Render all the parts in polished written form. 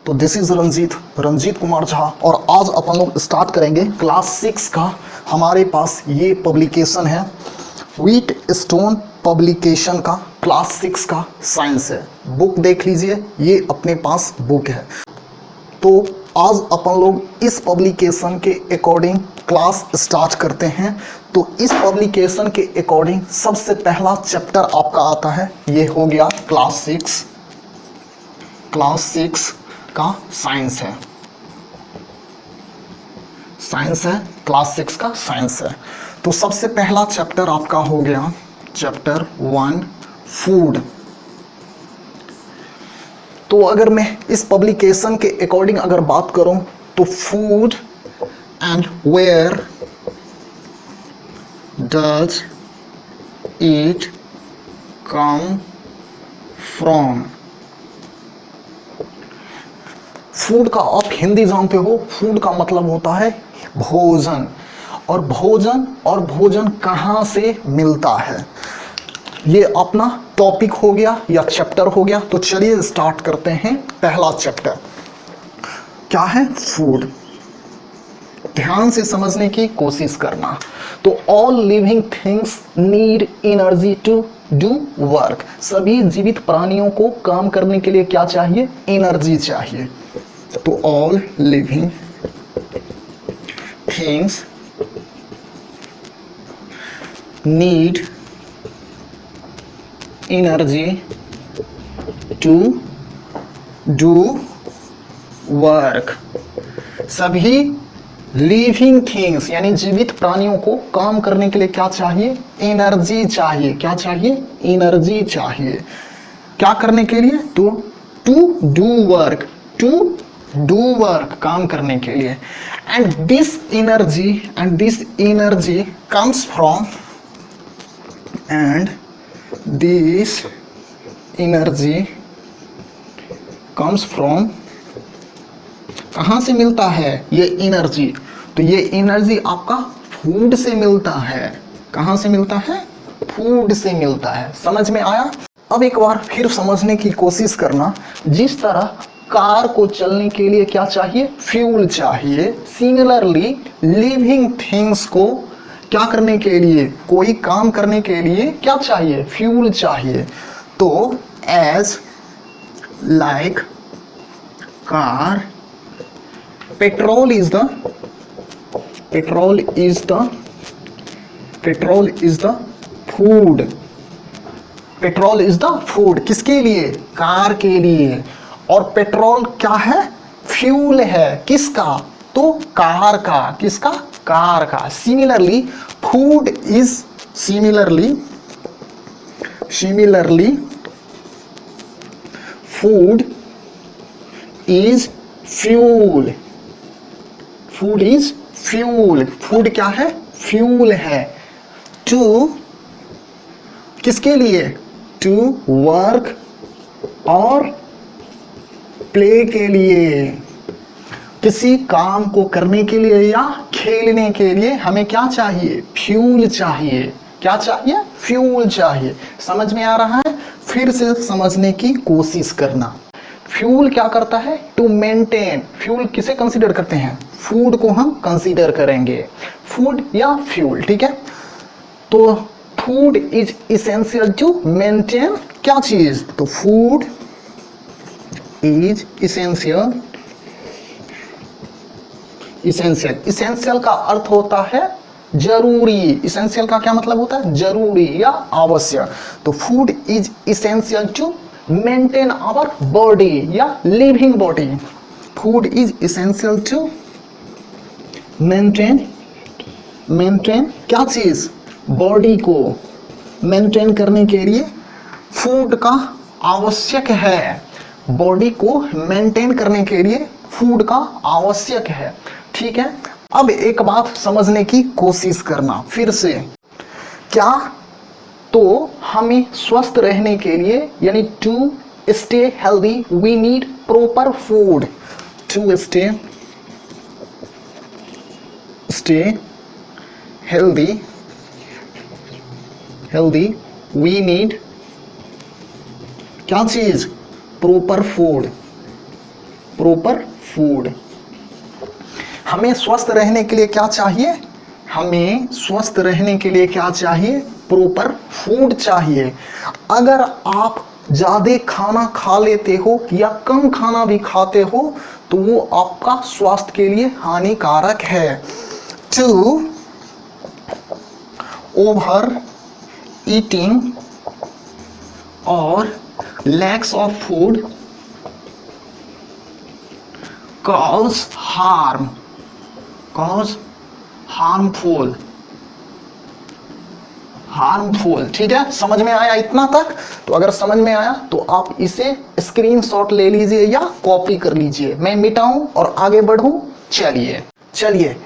तो this is Ranjit Kumar Jha, और आज अपन लोग स्टार्ट करेंगे क्लास 6 का। हमारे पास ये पब्लिकेशन है, व्हीट स्टोन पब्लिकेशन का क्लास 6 का साइंस है। बुक देख लीजिए, ये अपने पास बुक है। तो आज अपन लोग इस पब्लिकेशन के अकॉर्डिंग क्लास स्टार्ट करते हैं। तो इस पब्लिकेशन के अकॉर्डिंग सबसे पहला चैप्टर आपका आता है, ये हो गया क्लास 6 का साइंस है। क्लास 6 का साइंस है। तो सबसे पहला चैप्टर आपका हो गया चैप्टर 1 फूड। तो अगर मैं इस पब्लिकेशन के अकॉर्डिंग अगर बात करूं तो food and where does it come from. Food का आप हिंदी जानते हो, फूड का मतलब होता है भोजन, और भोजन कहाँ से मिलता है। ये अपना टॉपिक हो गया या चैप्टर हो गया। तो चलिए स्टार्ट करते हैं। पहला चैप्टर क्या है? फूड। ध्यान से समझने की कोशिश करना। तो all living things need energy to do work. सभी जीवित प्राणियों को काम करने के लिए क्या चाहिए? एनर्जी चाहिए। तो all living things need energy to do work. सभी लिविंग थिंग्स यानी जीवित प्राणियों को काम करने के लिए क्या चाहिए? एनर्जी चाहिए। क्या चाहिए? एनर्जी चाहिए। क्या करने के लिए? To do work. To do work, काम करने के लिए। And this energy comes from, this energy comes from, कहाँ से मिलता है ये एनर्जी? तो ये एनर्जी आपका फूड से मिलता है। कहाँ से मिलता है? फूड से मिलता है। समझ में आया? अब एक बार फिर समझने की कोशिश करना। जिस तरह कार को चलने के लिए क्या चाहिए? फ्यूल चाहिए। सिमिलरली लिविंग थिंग्स को क्या करने के लिए, कोई काम करने के लिए क्या चाहिए? फ्यूल चाहिए। तो as like car, petrol is the food. Petrol is the food किसके लिए? कार के लिए। और पेट्रोल क्या है? फ्यूल है। किसका? तो कार का। किसका? कार का। Similarly food is food is fuel. Food क्या है? फ्यूल है। टू किसके लिए? टू वर्क और प्ले के लिए। किसी काम को करने के लिए या खेलने के लिए हमें क्या चाहिए? फ्यूल चाहिए। क्या चाहिए? फ्यूल चाहिए। समझ में आ रहा है? फिर से समझने की कोशिश करना। फ्यूल क्या करता है? To maintain. फ्यूल किसे कंसीडर करते हैं? फूड को हम कंसीडर करेंगे। फूड या फ्यूल, ठीक है। तो food is essential to maintain क्या चीज? तो फूड इज इसेंशियल का अर्थ होता है जरूरी। इसेंशियल का क्या मतलब होता है? जरूरी या आवश्यक। तो food is essential to maintain our body या living body. Food is essential to maintain क्या चीज? बॉडी को मेंटेन करने के लिए फूड का आवश्यक है। बॉडी को मेंटेन करने के लिए फूड का आवश्यक है, ठीक है। अब एक बात समझने की कोशिश करना फिर से। क्या? तो हमें स्वस्थ रहने के लिए यानी to stay healthy we need proper food. To stay healthy we need क्या चीज? Proper food. Proper food. हमें स्वस्थ रहने के लिए क्या चाहिए? हमें स्वस्थ रहने के लिए क्या चाहिए? प्रॉपर फूड चाहिए। अगर आप ज्यादा खाना खा लेते हो या कम खाना भी खाते हो तो वो आपका स्वास्थ्य के लिए हानिकारक है। टू ओवर ईटिंग और lakhs of food cause harmful। ठीक है, समझ में आया इतना तक? तो अगर समझ में आया तो आप इसे स्क्रीनशॉट ले लीजिए या कॉपी कर लीजिए। मैं मिटाऊं और आगे बढ़ूं? चलिए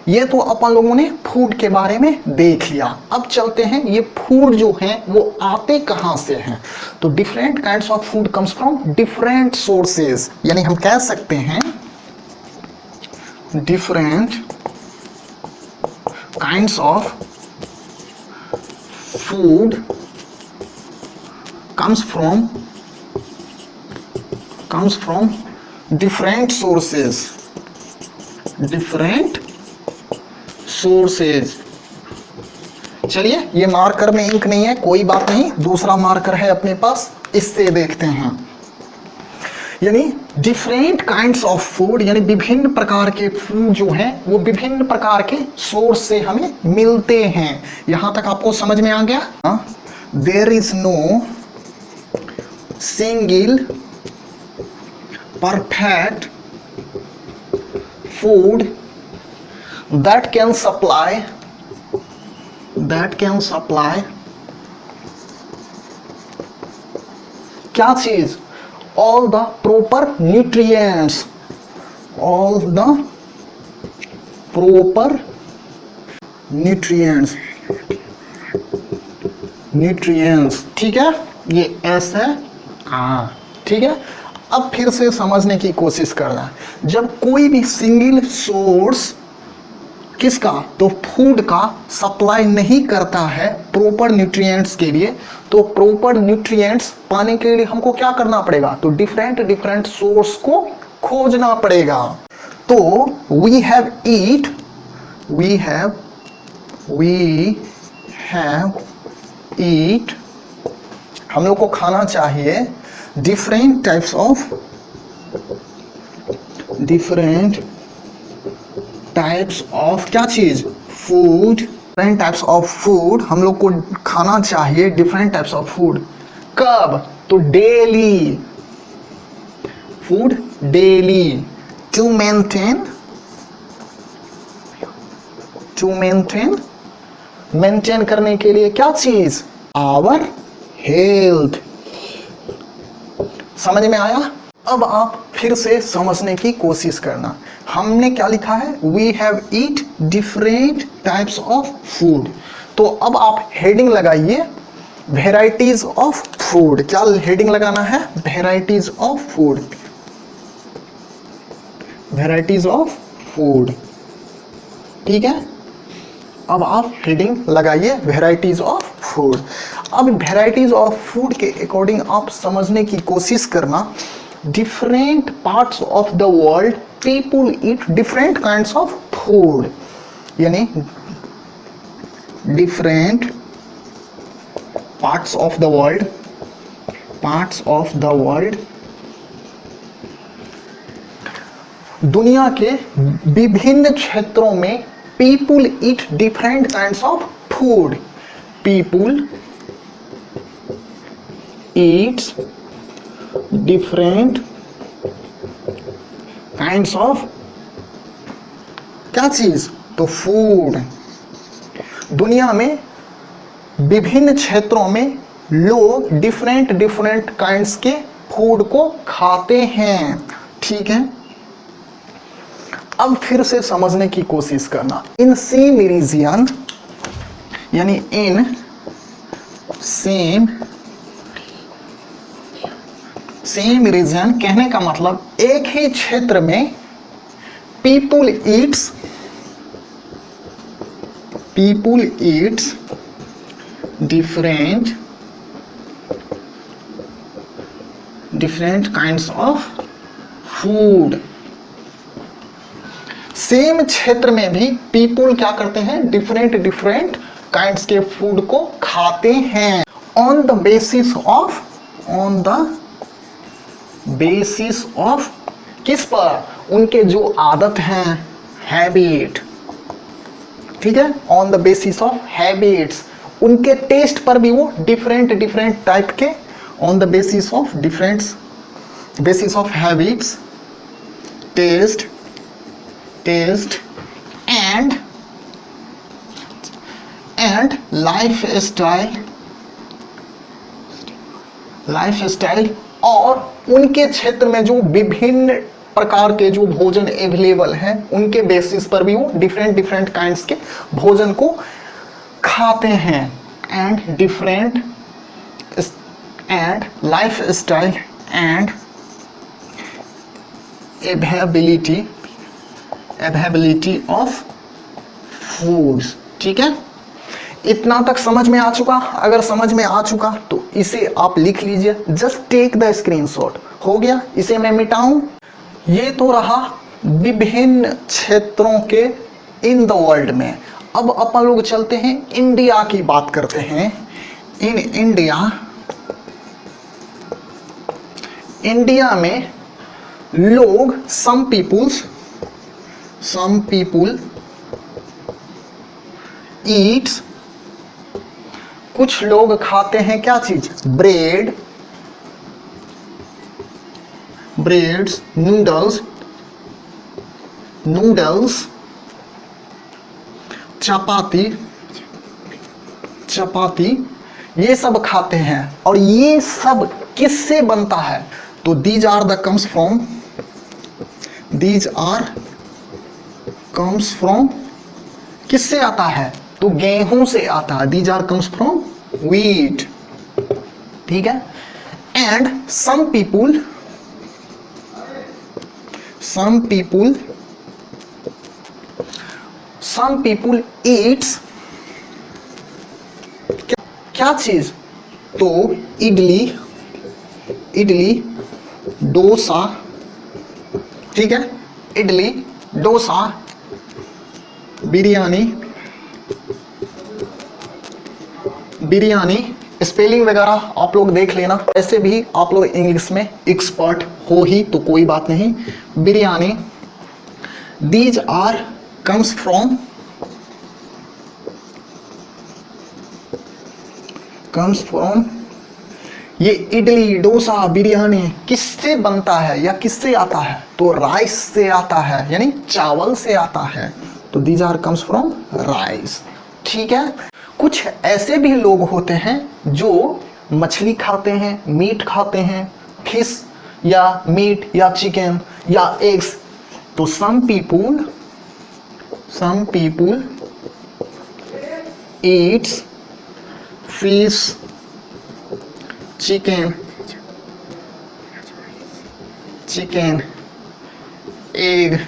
ये तो अपन लोगों ने फूड के बारे में देख लिया। अब चलते हैं ये फूड जो है वो आते कहां से हैं। तो different kinds of food comes from different sources, यानी हम कह सकते हैं different kinds of food comes from different sources। चलिए, ये मार्कर में इंक नहीं है, कोई बात नहीं, दूसरा मार्कर है अपने पास, इससे देखते हैं। यानी डिफरेंट काइंड्स ऑफ फूड, यानी विभिन्न प्रकार के फूड जो हैं वो विभिन्न प्रकार के सोर्स से हमें मिलते हैं। यहां तक आपको समझ में आ गया? There is no single perfect food that can supply क्या चीज? all the proper nutrients ठीक है, ये एस है। हाँ ठीक है। अब फिर से समझने की कोशिश करना है। जब कोई भी सिंगल सोर्स किसका? तो फूड का सप्लाई नहीं करता है प्रॉपर न्यूट्रिएंट्स के लिए, तो प्रॉपर न्यूट्रिएंट्स पाने के लिए हमको क्या करना पड़ेगा? तो डिफरेंट सोर्स को खोजना पड़ेगा। तो वी हैव ईट हम लोग को खाना चाहिए डिफरेंट टाइप्स ऑफ क्या चीज? Food. Different types of food हम लोग को खाना चाहिए, डिफरेंट टाइप्स ऑफ फूड। कब? तो daily, food daily, to maintain करने के लिए क्या चीज? Our health. समझ में आया? अब आप फिर से समझने की कोशिश करना। हमने क्या लिखा है? We have eat different types of food. तो अब आप हेडिंग लगाइए वेराइटीज ऑफ फूड। क्या हेडिंग लगाना है? Varieties of food. ठीक है, अब आप हेडिंग लगाइए वेराइटीज ऑफ फूड। अब वेराइटीज ऑफ फूड के अकॉर्डिंग आप समझने की कोशिश करना। Different parts of the world people eat different kinds of food, यानी different parts of the world दुनिया के विभिन्न क्षेत्रों में people eat different kinds of food. People Yeats different kinds of क्या चीज? तो फूड। दुनिया में विभिन्न क्षेत्रों में लोग डिफरेंट काइंड्स के फूड को खाते हैं। ठीक है, अब फिर से समझने की कोशिश करना। इन सेम रीजन, यानी इन सेम रीजन कहने का मतलब एक ही क्षेत्र में people Yeats different kinds of food. Same क्षेत्र में भी पीपुल क्या करते हैं, डिफरेंट डिफरेंट काइंड्स के फूड को खाते हैं ऑन द बेसिस ऑफ किस पर, उनके जो आदत हैं, हैबिट, ठीक है, on the basis of habits, उनके टेस्ट पर भी वो डिफरेंट डिफरेंट टाइप के, on the basis of habits, taste and lifestyle, और उनके क्षेत्र में जो विभिन्न प्रकार के जो भोजन अवेलेबल हैं उनके बेसिस पर भी वो डिफरेंट डिफरेंट काइंड्स के भोजन को खाते हैं, and life style and availability of foods. ठीक है, इतना तक समझ में आ चुका? अगर समझ में आ चुका तो इसे आप लिख लीजिए, जस्ट टेक द स्क्रीनशॉट। हो गया, इसे मैं मिटाऊं? ये तो रहा विभिन्न क्षेत्रों के इन द वर्ल्ड में। अब अपन लोग चलते हैं इंडिया की बात करते हैं। इन इंडिया में लोग सम पीपुल ईट्स, कुछ लोग खाते हैं क्या चीज, ब्रेड्स, नूडल्स, चपाती, ये सब खाते हैं। और ये सब किससे बनता है? तो दीज आर कम्स फ्रॉम किससे आता है? तो गेहूं से आता है। These are comes from wheat. ठीक है, एंड सम पीपुल ईट्स क्या चीज? तो इडली डोसा, ठीक है, इडली डोसा, बिरयानी, स्पेलिंग वगैरह आप लोग देख लेना। ऐसे भी आप लोग इंग्लिश में एक्सपर्ट हो ही तो कोई बात नहीं। Biryani, these are comes from ये इडली डोसा बिरयानी किससे बनता है या किससे आता है? तो राइस से आता है, यानी चावल से आता है। तो these are comes from rice. ठीक है, कुछ ऐसे भी लोग होते हैं जो मछली खाते हैं, मीट खाते हैं, फिश या मीट या चिकन या एग्स। तो some people eats fish, chicken, egg,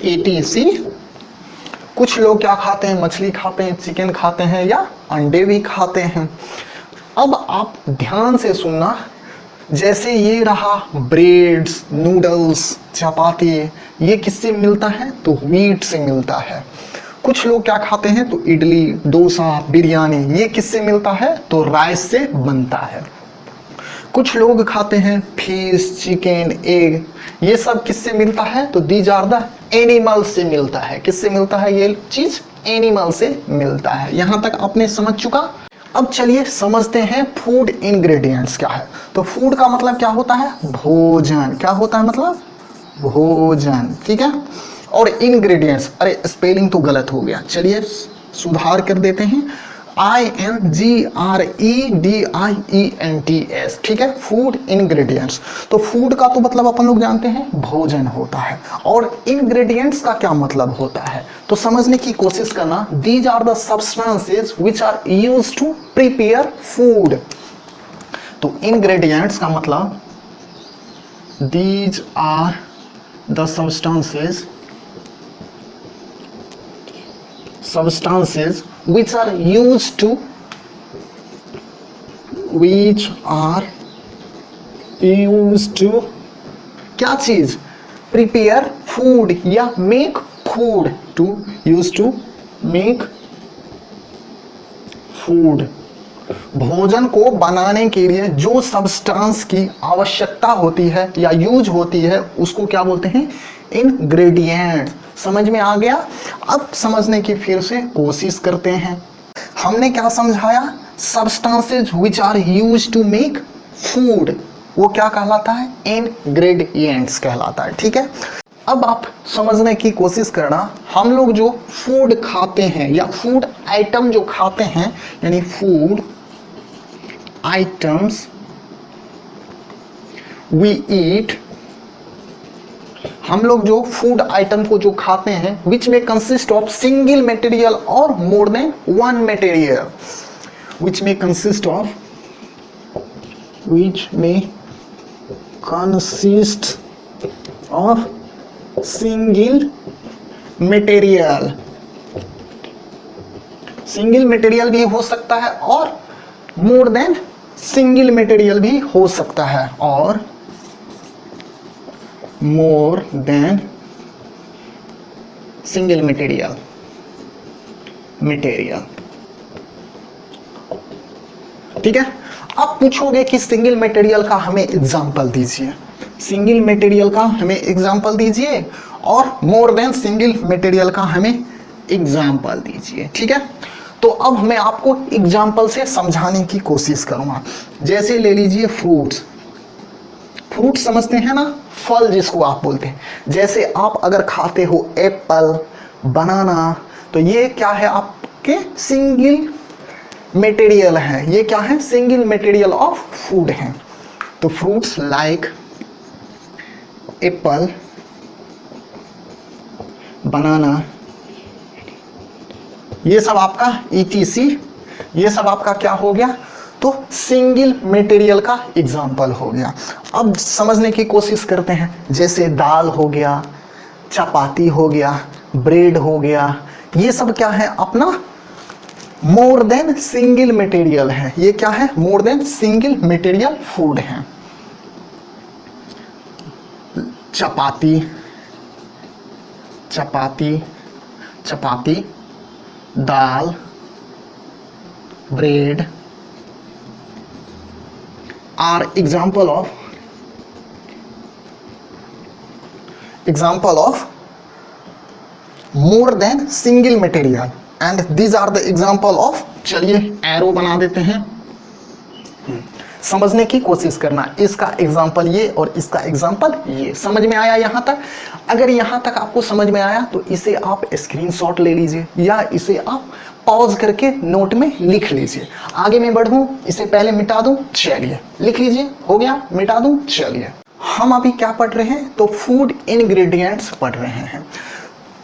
etc। कुछ लोग क्या खाते हैं? मछली खाते हैं, चिकन खाते हैं या अंडे भी खाते हैं। अब आप ध्यान से सुनना, जैसे ये रहा ब्रेड्स, नूडल्स, चपाती, ये किससे मिलता है? तो व्हीट से मिलता है। कुछ लोग क्या खाते हैं? तो इडली डोसा बिरयानी, ये किससे मिलता है? तो राइस से बनता है। कुछ लोग खाते हैं फिश, चिकन, एग, ये सब किससे मिलता है? तो दीज आर द एनिमल से मिलता है। किससे मिलता है? ये चीज एनिमल से मिलता है। यहां तक आपने समझ चुका? अब चलिए समझते हैं फूड इंग्रेडिएंट्स क्या है। तो फूड का मतलब क्या होता है? भोजन। क्या होता है मतलब? भोजन। ठीक है, और इंग्रेडिएंट्स, अरे स्पेलिंग तो गलत हो गया, चलिए सुधार कर देते हैं। INGREDIENTS। ठीक है, फूड इंग्रेडिएंट्स। तो फूड का तो मतलब अपन लोग जानते हैं भोजन होता है, और इंग्रेडिएंट्स का क्या मतलब होता है तो समझने की कोशिश करना। These are the substances which are used to prepare food. तो इंग्रेडिएंट्स का मतलब these are the substances which are used to क्या चीज? प्रिपेयर फूड या make food, to use to make food. भोजन को बनाने के लिए जो सब्सटेंस की आवश्यकता होती है या यूज होती है उसको क्या बोलते हैं, इंग्रेडिएंट। समझ में आ गया? अब समझने की फिर से कोशिश करते हैं। हमने क्या समझाया, substances which are use to make food, वो क्या कहलाता है, इंग्रेडिएंट्स कहलाता है। ठीक है, अब आप समझने की कोशिश करना, हम लोग जो फूड खाते हैं या फूड आइटम जो खाते हैं, यानी फूड आइटम्स वी ईट, हम लोग जो फूड आइटम को जो खाते हैं, विच में कंसिस्ट ऑफ सिंगल मटेरियल और मोर देन वन मटेरियल, विच में consist of, which may consist of single material, single material भी हो सकता है और मोर देन सिंगल मटेरियल भी हो सकता है, और मोर देन सिंगल मटेरियल ठीक है। अब पूछोगे कि सिंगल मटेरियल का हमें एग्जांपल दीजिए, सिंगल मटेरियल का हमें एग्जांपल दीजिए और मोर देन सिंगल मटेरियल का हमें एग्जांपल दीजिए। ठीक है, तो अब मैं आपको एग्जांपल से समझाने की कोशिश करूंगा। जैसे ले लीजिए फ्रूट्स, फ्रूट समझते हैं ना, फल जिसको आप बोलते हैं। जैसे आप अगर खाते हो एप्पल, बनाना, तो ये क्या है, आपके सिंगल मटेरियल है, ये क्या है, सिंगल मटेरियल ऑफ फूड है। तो फ्रूट्स लाइक एप्पल, बनाना, ये सब आपका ETC, ये सब आपका क्या हो गया, तो सिंगल मटेरियल का एग्जाम्पल हो गया। अब समझने की कोशिश करते हैं, जैसे दाल हो गया, चपाती हो गया, ब्रेड हो गया, ये सब क्या है, अपना मोर देन सिंगल मटेरियल है। ये क्या है, more than single material food है। Chapati, dal, bread are example of more than single material and these are the example of, चलिए एरो बना देते हैं, समझने की कोशिश करना। इसका एग्जाम्पल ये और इसका एग्जाम्पल ये। समझ में आया यहाँ तक? अगर यहाँ तक आपको समझ में आया तो इसे आप स्क्रीनशॉट ले लीजिए या इसे आप पॉज करके नोट में लिख लीजिए। आगे मैं बढ़ूं, इसे पहले मिटा दूं, चलिए लिख लीजिए, हो गया, मिटा दूं, चलिए। हम अभी क्या पढ़ रहे हैं, तो फूड इंग्रेडिएंट्स पढ़ रहे हैं।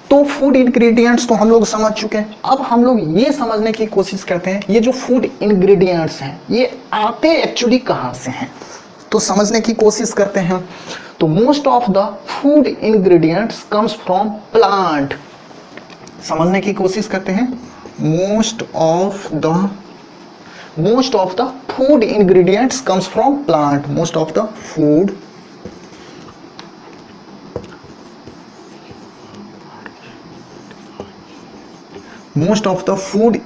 तो फूड इंग्रेडिएंट्स तो हम लोग समझ चुके हैं। अब हम लोग ये समझने की कोशिश करते हैं, ये जो फूड इंग्रेडिएंट्स हैं ये आते एक्चुअली कहाँ से हैं, तो समझने की कोशिश करते हैं। तो most of the food ingredients comes from plant, समझने की कोशिश करते हैं। Most of the food ingredients comes from plant, most of the food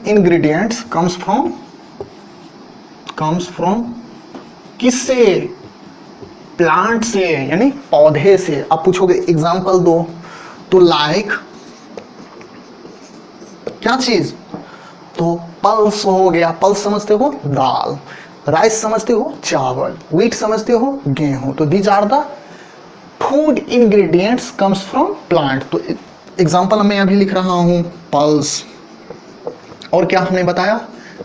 ingredients comes from किससे, प्लांट से, यानी पौधे से। अब पूछोगे एग्जाम्पल दो, तो लाइक क्या चीज, तो पल्स हो गया, पल्स समझते हो दाल, राइस समझते हो चावल, व्हीट समझते हो गेहूं। तो these are the food ingredients comes from plant. तो एग्जाम्पल मैं अभी लिख रहा हूं, पल्स, और क्या हमने बताया,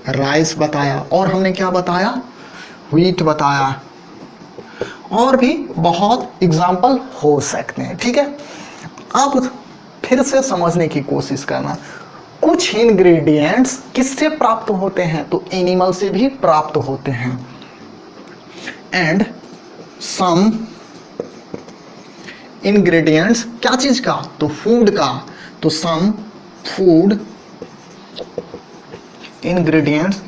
राइस बताया, और हमने क्या बताया, व्हीट बताया, और भी बहुत एग्जाम्पल हो सकते हैं। ठीक है, अब फिर से समझने की कोशिश करना। कुछ इंग्रेडिएंट्स किससे प्राप्त होते हैं, तो एनिमल से भी प्राप्त होते हैं। एंड सम इंग्रेडिएंट्स, क्या चीज का, तो फूड का, तो सम फूड इंग्रेडिएंट्स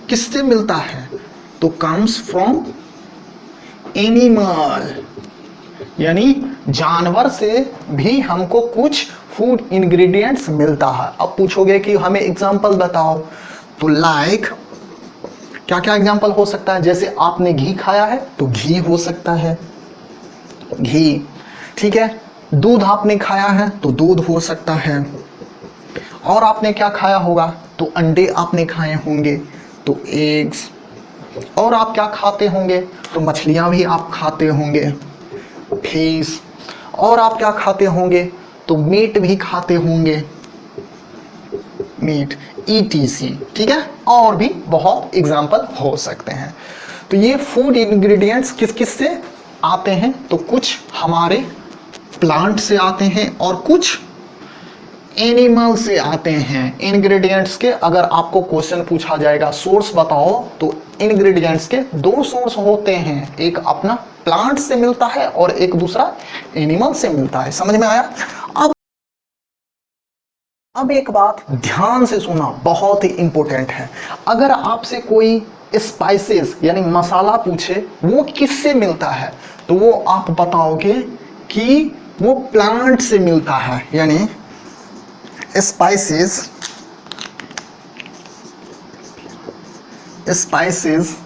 किससे मिलता है, तो कम्स फ्रॉम एनिमल, यानी जानवर से भी हमको कुछ फूड इंग्रेडिएंट्स मिलता है। अब पूछोगे कि हमें एग्जांपल बताओ, तो लाइक क्या क्या एग्जांपल हो सकता है? जैसे आपने घी खाया है तो घी हो सकता है, घी, ठीक है। दूध आपने खाया है तो दूध हो सकता है। और आपने क्या खाया होगा? तो अंडे आपने खाए होंगे तो एग्स। और आप क्या खाते होंगे? तो मछलियां भी आप खाते होंगे, फिश। और आप क्या खाते होंगे? तो मीट भी खाते होंगे, मीट, ETC, ठीक है। और भी बहुत एग्जाम्पल हो सकते हैं। तो ये फूड इंग्रेडिएंट्स किस किस से आते हैं? तो कुछ हमारे प्लांट से आते हैं और कुछ एनिमल से आते हैं। इंग्रेडिएंट्स के अगर आपको क्वेश्चन पूछा जाएगा सोर्स बताओ, तो इंग्रेडिएंट्स के दो सोर्स होते हैं, एक अपना प्लांट से मिलता है और एक दूसरा एनिमल से मिलता है। समझ में आया? अब एक बात ध्यान से सुना, बहुत ही इंपॉर्टेंट है। अगर आपसे कोई स्पाइसेस यानी मसाला पूछे वो किससे मिलता है, तो वो आप बताओगे कि वो प्लांट से मिलता है। यानी स्पाइसेस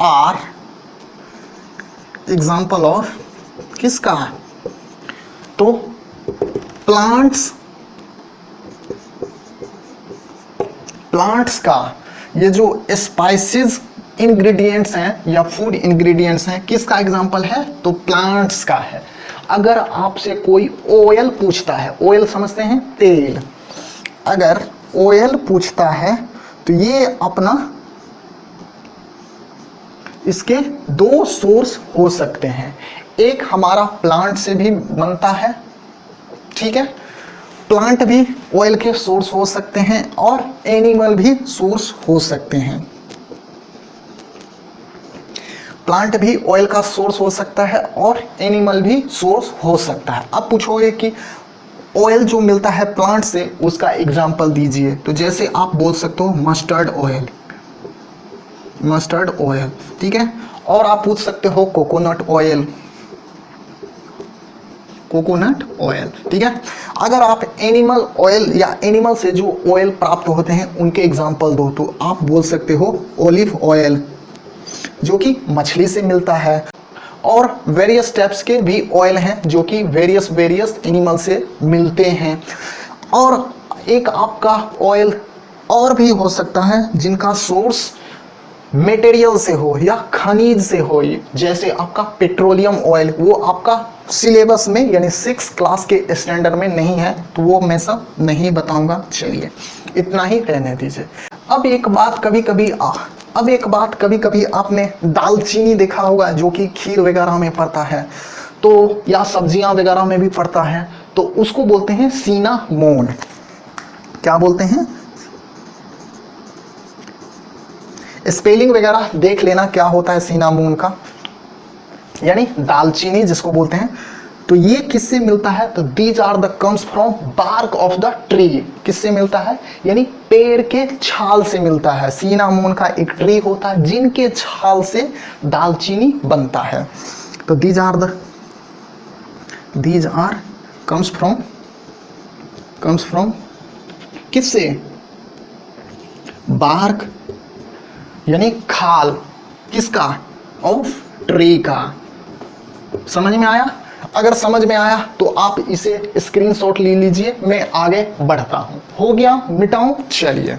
आर एग्जाम्पल ऑफ किसका? तो प्लांट्स का। ये जो स्पाइसेस इंग्रेडिएंट्स हैं या फूड इंग्रेडिएंट्स हैं, किसका एग्जांपल है? तो प्लांट्स का है। अगर आपसे कोई ऑयल पूछता है, ऑयल समझते हैं, तेल, अगर ऑयल पूछता है तो ये अपना, इसके दो सोर्स हो सकते हैं, एक हमारा प्लांट से भी बनता है, ठीक है। प्लांट भी ऑयल के सोर्स हो सकते हैं और एनिमल भी सोर्स हो सकते हैं। प्लांट भी ऑयल का सोर्स हो सकता है और एनिमल भी सोर्स हो सकता है। अब पूछोगे कि ऑयल जो मिलता है प्लांट से उसका एग्जांपल दीजिए, तो जैसे आप बोल सकते हो मस्टर्ड ऑयल, ठीक है। और आप पूछ सकते हो कोकोनट ऑयल, ठीक है। अगर आप एनिमल ऑयल या एनिमल से जो ऑयल प्राप्त होते हैं उनके एग्जांपल दो, तो आप बोल सकते हो ऑलिव ऑयल जो कि मछली से मिलता है, और वेरियस टाइप्स के भी ऑयल हैं जो कि वेरियस एनिमल से मिलते हैं। और एक आपका ऑयल और भी हो सकता है जिनका सोर्स मटेरियल से हो या खनिज से हो, जैसे आपका पेट्रोलियम ऑयल, वो आपका सिलेबस में यानी 6 क्लास के स्टैंडर्ड में नहीं है, तो वो मैं सब नहीं बताऊंगा। चलिए इतना ही रहने दीजिए। अब एक बात कभी कभी आपने दालचीनी देखा होगा जो कि खीर वगैरह में पड़ता है, तो या सब्जियां वगैरह में भी पड़ता है, तो उसको बोलते हैं सिनामोन। क्या बोलते हैं? स्पेलिंग वगैरह देख लेना क्या होता है सिनामोन का, यानी दालचीनी जिसको बोलते हैं। तो ये किससे मिलता है? तो these are the comes from bark of the tree. किससे मिलता है? यानी पेड़ के छाल से मिलता है। सिनामोन का एक ट्री होता है जिनके छाल से दालचीनी बनता है। तो दीज आर कम्स फ्रॉम किससे? बार्क यानी खाल, किसका? ऑफ ट्री का। समझ में आया? अगर समझ में आया तो आप इसे स्क्रीनशॉट ले लीजिए, मैं आगे बढ़ता हूं। हो गया? मिटाऊं? चलिए,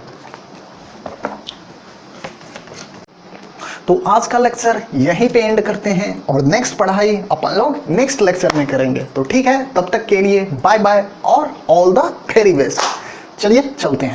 तो आज का लेक्चर यहीं पे एंड करते हैं और नेक्स्ट पढ़ाई अपन लोग नेक्स्ट लेक्चर में करेंगे। तो ठीक है, तब तक के लिए बाय बाय और ऑल द वेरी बेस्ट। चलिए चलते हैं।